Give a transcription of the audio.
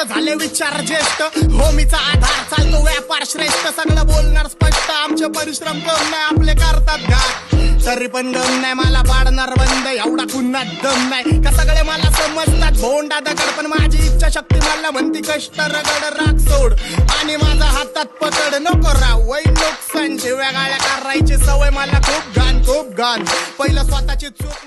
झाले विचार ज्येष्ठ, होमीचा आधार चालतो व्यापार श्रेष्ठ, सगळं बोलणार स्पष्ट, आमचे परिश्रम कम नाही आपले करतात घात, तरी पण गम नाही मला पाडणार बंद, एवढा कुन्हा दम नाही का सगळे मला समजतात भोंडा दगड, पण माझी इच्छा शक्ती मला म्हणती कष्ट रगड राग सोड आणि माझा हातात पकड, नको राव वै नुकसान, शिव्या गाळ्या करायची सवय मला खूप घाण पहिलं स्वतःची चूक